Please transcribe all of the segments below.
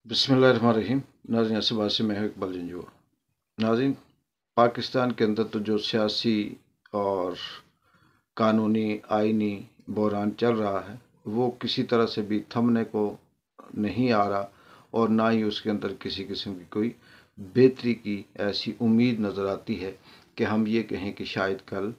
बिस्मिल्लाहिर्रहमानिर्रहीम। नाज़रीन असबाद से मैं इकबाल जंजूर। नाज़रीन, पाकिस्तान के अंदर तो जो सियासी और कानूनी आइनी बहरान चल रहा है वो किसी तरह से भी थमने को नहीं आ रहा और ना ही उसके अंदर किसी किस्म की कोई बेहतरी की ऐसी उम्मीद नज़र आती है कि हम ये कहें कि शायद कल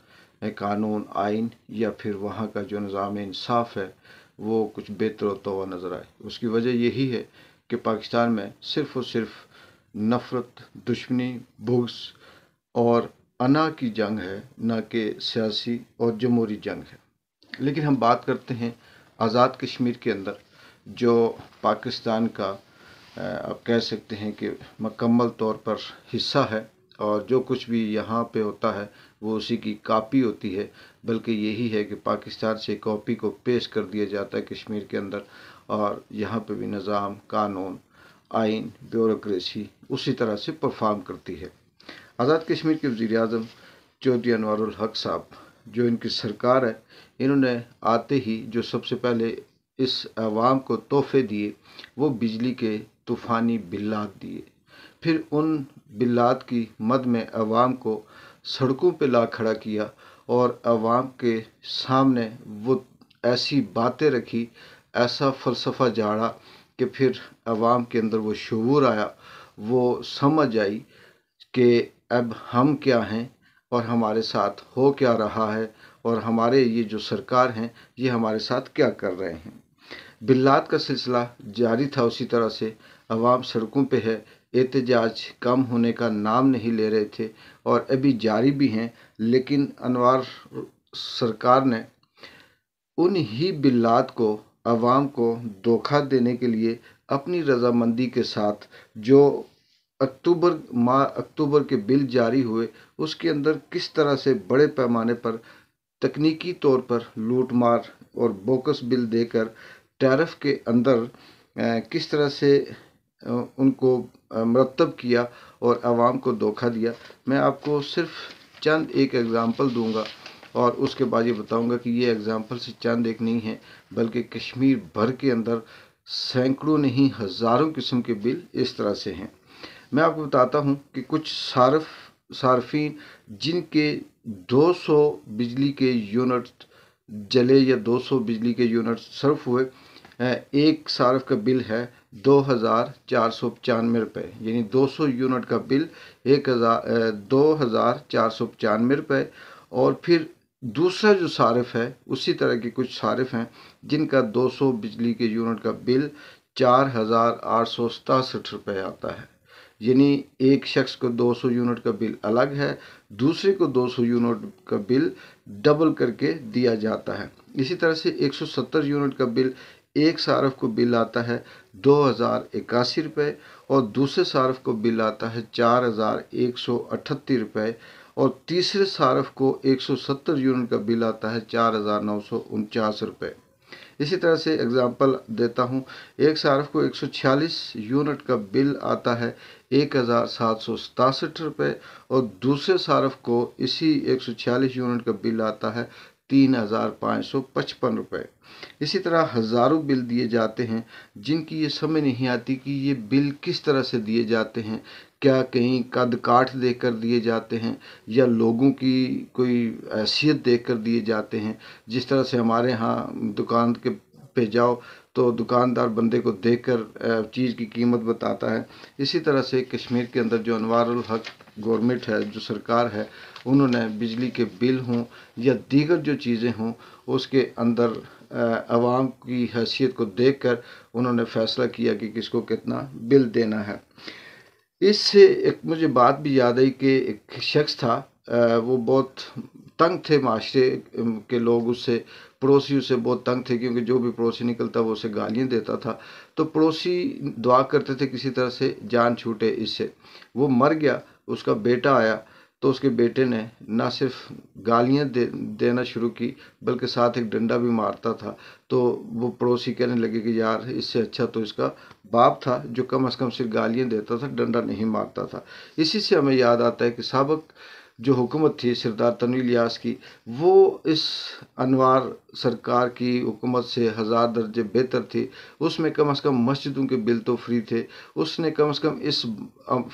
कानून आइन या फिर वहाँ का जो निज़ाम इंसाफ है वो कुछ बेहतर होता हुआ नज़र आए। उसकी वजह यही है कि पाकिस्तान में सिर्फ़ और सिर्फ नफ़रत, दुश्मनी, बुग़्ज़ और अना की जंग है, ना कि सियासी और जमहूरी जंग है। लेकिन हम बात करते हैं आज़ाद कश्मीर के अंदर जो पाकिस्तान का आप कह सकते हैं कि मुकम्मल तौर पर हिस्सा है और जो कुछ भी यहाँ पे होता है वो उसी की कॉपी होती है, बल्कि यही है कि पाकिस्तान से कॉपी को पेश कर दिया जाता है कश्मीर के अंदर और यहाँ पे भी निज़ाम, कानून, आइन, ब्यूरोक्रेसी उसी तरह से परफॉर्म करती है। आज़ाद कश्मीर के वज़ीर आज़म चौधरी अनवारुल हक साहब जो इनकी सरकार है, इन्होंने आते ही जो सबसे पहले इस अवाम को तोहफे दिए वो बिजली के तूफ़ानी बिल्लात दिए। फिर उन बिल्लात की मद में अवाम को सड़कों पे ला खड़ा किया और अवाम के सामने वो ऐसी बातें रखी, ऐसा फ़लसफ़ा झाड़ा कि फिर अवाम के अंदर वो शऊर आया, वो समझ आई कि अब हम क्या हैं और हमारे साथ हो क्या रहा है और हमारे ये जो सरकार हैं ये हमारे साथ क्या कर रहे हैं। बिल्लात का सिलसिला जारी था, उसी तरह से अवाम सड़कों पे है, एहतजाज कम होने का नाम नहीं ले रहे थे और अभी जारी भी हैं। लेकिन अनवार सरकार ने उन ही बिल्लात को अवाम को धोखा देने के लिए अपनी रजामंदी के साथ जो अक्टूबर के बिल जारी हुए उसके अंदर किस तरह से बड़े पैमाने पर तकनीकी तौर पर लूटमार और बोकस बिल देकर टैरिफ के अंदर किस तरह से उनको मरतब किया और आवाम को धोखा दिया। मैं आपको सिर्फ चंद एक एग्ज़ाम्पल दूंगा और उसके बाद ये बताऊंगा कि ये एग्ज़ाम्पल से चंद एक नहीं है बल्कि कश्मीर भर के अंदर सैकड़ों नहीं हज़ारों किस्म के बिल इस तरह से हैं। मैं आपको बताता हूं कि कुछ सार्फिन जिनके 200 बिजली के यूनिट जले या 200 बिजली के यूनिट सर्फ हुए, एक सार्फ का बिल है 2,495 रुपये, यानी 200 यूनिट का बिल 2,495 रुपये। और फिर दूसरा जो सारिफ है उसी तरह के कुछ सारिफ हैं जिनका 200 बिजली के यूनिट का बिल 4,867 रुपये आता है। यानी एक शख्स को 200 यूनिट का बिल अलग है, दूसरे को 200 यूनिट का बिल डबल करके दिया जाता है। इसी तरह से 170 यूनिट का बिल एक सार्फ को बिल आता है 2,081 रुपये और दूसरे सार्फ को बिल आता है 4,138 रुपये और तीसरे सार्फ को 170 यूनिट का बिल आता है 4,949 रुपये। इसी तरह से एग्जांपल देता हूँ, एक सार्फ को 146 यूनिट का बिल आता है 1,767 रुपये और दूसरे सार्फ को इसी 146 यूनिट का बिल आता है 3,555 रुपये। इसी तरह हज़ारों बिल दिए जाते हैं जिनकी ये समझ नहीं आती कि ये बिल किस तरह से दिए जाते हैं। क्या कहीं कद काठ देकर दिए जाते हैं या लोगों की कोई हैसियत देकर दिए जाते हैं। जिस तरह से हमारे यहाँ दुकान के पे जाओ तो दुकानदार बंदे को देखकर चीज़ की कीमत बताता है, इसी तरह से कश्मीर के अंदर जो अनवारुल हक गवर्नमेंट है, जो सरकार है, उन्होंने बिजली के बिल हों या दीगर जो चीज़ें हों उसके अंदर आवाम की हैसियत को देखकर उन्होंने फ़ैसला किया कि किसको कितना बिल देना है। इससे एक मुझे बात भी याद आई कि एक शख्स था, वो बहुत तंग थे, माशरे के लोग उससे, पड़ोसी उससे बहुत तंग थे क्योंकि जो भी पड़ोसी निकलता वो उसे गालियाँ देता था। तो पड़ोसी दुआ करते थे किसी तरह से जान छूटे इससे। वो मर गया, उसका बेटा आया तो उसके बेटे ने ना सिर्फ गालियाँ देना शुरू की बल्कि साथ एक डंडा भी मारता था। तो वो पड़ोसी कहने लगे कि यार इससे अच्छा तो इसका बाप था जो कम से कम सिर्फ गालियाँ देता था, डंडा नहीं मारता था। इसी से हमें याद आता है कि साबिक जो हुकूमत थी सरदार तनवीर इलियास की, वो इस अनवार सरकार की हुकूमत से हज़ार दर्जे बेहतर थी। उसमें कम से कम मस्जिदों के बिल तो फ्री थे। उसने कम से कम इस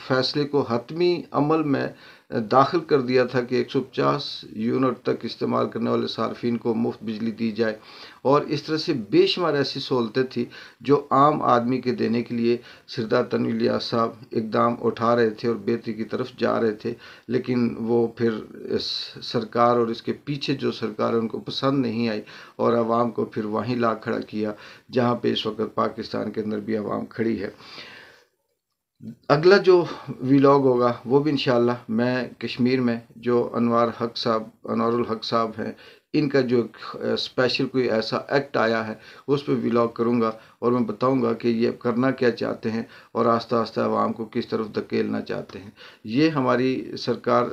फैसले को हतमी अमल में दाखिल कर दिया था कि 150 यूनिट तक इस्तेमाल करने वाले सार्फिन को मुफ्त बिजली दी जाए। और इस तरह से बेशुमार ऐसी सहूलतें थी जो आम आदमी के देने के लिए सरदार तनवीर इलियास साहब इकदाम उठा रहे थे और बेहतरी की तरफ जा रहे थे। लेकिन वो फिर इस सरकार और इसके पीछे जो सरकार है उनको पसंद नहीं आई और आवाम को फिर वहीं ला खड़ा किया जहाँ पे इस वक्त पाकिस्तान के अंदर भी आवाम खड़ी है। अगला जो व्लॉग होगा वो भी इंशाल्लाह मैं कश्मीर में जो अनवारुल हक साहब हैं, इनका जो स्पेशल कोई ऐसा एक्ट आया है उस पर व्लॉग करूँगा और मैं बताऊँगा कि ये करना क्या चाहते हैं और आस्ता आस्ता आवाम को किस तरफ धकेलना चाहते हैं। ये हमारी सरकार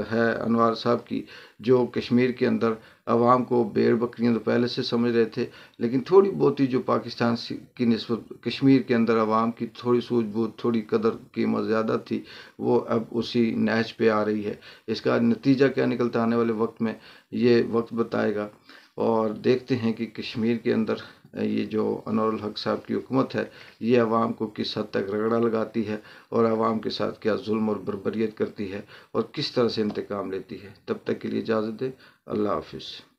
है अनवर साहब की, जो कश्मीर के अंदर आवाम को भेड़ बकरियां तो पहले से समझ रहे थे, लेकिन थोड़ी बहुत ही जो पाकिस्तान की निस्बत कश्मीर के अंदर आवाम की थोड़ी सूझबूझ, थोड़ी कदर कीमत ज़्यादा थी, वो अब उसी नहज पे आ रही है। इसका नतीजा क्या निकलता आने वाले वक्त में, ये वक्त बताएगा। और देखते हैं कि कश्मीर के अंदर ये जो अनवरुल हक साहब की हुकूमत है, ये आवाम को किस हद तक रगड़ा लगाती है और आवाम के साथ क्या जुल्म और बर्बरियत करती है और किस तरह से इंतकाम लेती है। तब तक के लिए इजाज़त दें। अल्लाह हाफिज़।